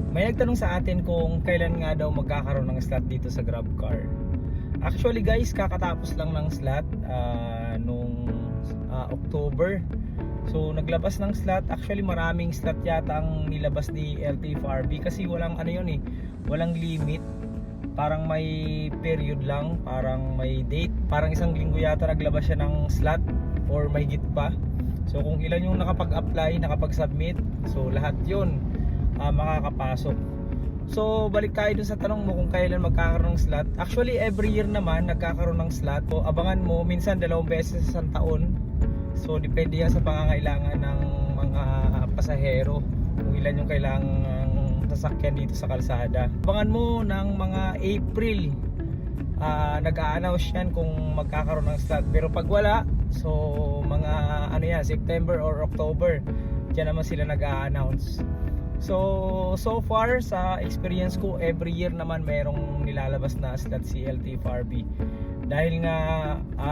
May nagtanong sa atin kung kailan nga daw magkakaroon ng slot dito sa GrabCar. Actually guys, kakatapos lang ng slot nung October. So naglabas ng slot. Actually maraming slot yata ang nilabas ni LTFRB kasi walang ano yun eh, walang limit. Parang may period lang, parang may date. Parang isang linggo yata naglabas siya ng slot or may higit pa. So kung ilan yung nakapag-apply, nakapag-submit, so lahat yun makakapasok. So balik tayo dun sa tanong mo kung kailan magkakaroon ng slot. Actually every year naman nagkakaroon ng slot. So abangan mo, minsan 2 beses sa isang taon. So depende yan sa pangangailangan ng mga pasahero, kung ilan yung kailangang sasakyan dito sa kalsada. Abangan mo ng mga April, nag-a-announce yan kung magkakaroon ng slot. Pero pag wala, so mga ano yan, September or October, dyan naman sila nag-a-announce. So far sa experience ko, every year naman mayroong nilalabas na slot si LTFRB. Dahil nga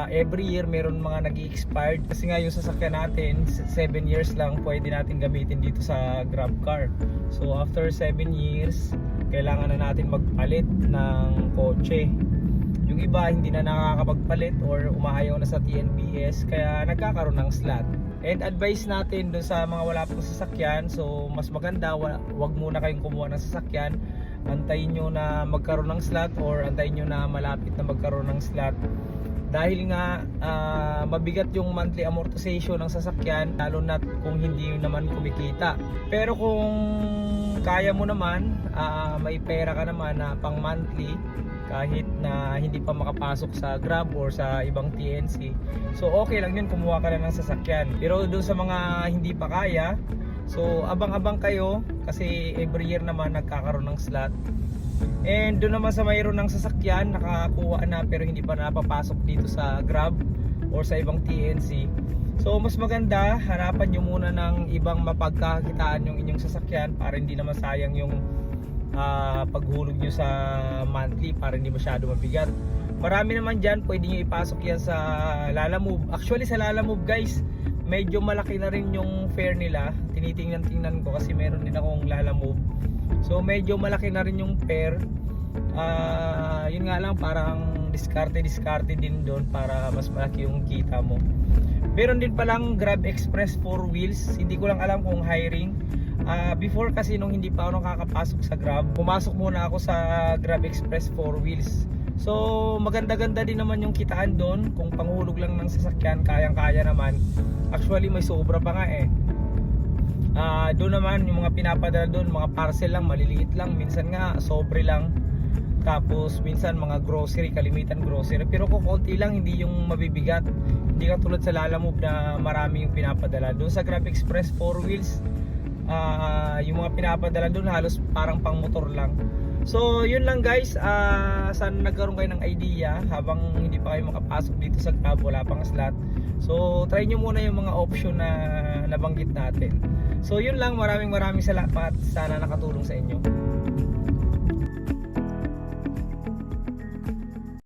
every year meron mga nag-i-expired. Kasi nga yung sasakyan natin 7 years lang pwede natin gamitin dito sa GrabCar. So after 7 years kailangan na natin magpalit ng kotse. Yung iba hindi na nakakapagpalit or umaayaw na sa TNBS, kaya nagkakaroon ng slot. And advice natin dun sa mga wala pong sasakyan, so mas maganda wag muna kayong kumuha ng sasakyan. Antayin nyo na magkaroon ng slot or antayin nyo na malapit na magkaroon ng slot. Dahil nga mabigat yung monthly amortization ng sasakyan, lalo na kung hindi naman kumikita. Pero kung kaya mo naman, may pera ka naman na pang monthly, kahit na hindi pa makapasok sa Grab or sa ibang TNC, so okay lang yun, kumuha ka lang ng sasakyan. Pero doon sa mga hindi pa kaya, so abang-abang kayo kasi every year naman nagkakaroon ng slot. And doon naman sa mayroon ng sasakyan, nakakuha na pero hindi pa napapasok dito sa Grab or sa ibang TNC, so mas maganda hanapan nyo muna ng ibang mapagkakitaan yung inyong sasakyan para hindi naman sayang yung paghulog nyo sa monthly, para hindi masyado mabigat. Marami naman dyan, pwede nyo ipasok yan sa Lalamove. Actually sa Lalamove guys, medyo malaki na rin yung fare nila. Tinitingnan ko kasi meron din akong Lalamove. So medyo malaki na rin yung fare. Yun nga lang, parang diskarte din doon para mas malaki yung kita mo. Meron din palang Grab Express 4 wheels. Hindi ko lang alam kung hiring. Before kasi nung hindi pa ako nakakapasok sa Grab, pumasok muna ako sa Grab Express 4 wheels. So maganda-ganda din naman yung kitaan doon. Kung panghulog lang ng sasakyan, kayang-kaya naman. Actually may sobra pa nga eh. Doon naman yung mga pinapadala doon, mga parcel lang, maliliit lang. Minsan nga sobre lang. Tapos minsan mga grocery, kalimitan grocery. Pero kung konti lang, hindi yung mabibigat. Hindi katulad sa Lalamove na marami yung pinapadala. Doon sa Grab Express 4 wheels, yung mga pinapadala doon halos parang pang motor lang. So yun lang guys, sana nagkaroon kayo ng idea habang hindi pa kayo makapasok dito sa Grab, wala pang slot. So try nyo muna yung mga option na nabanggit natin. So yun lang, maraming salamat, sana nakatulong sa inyo.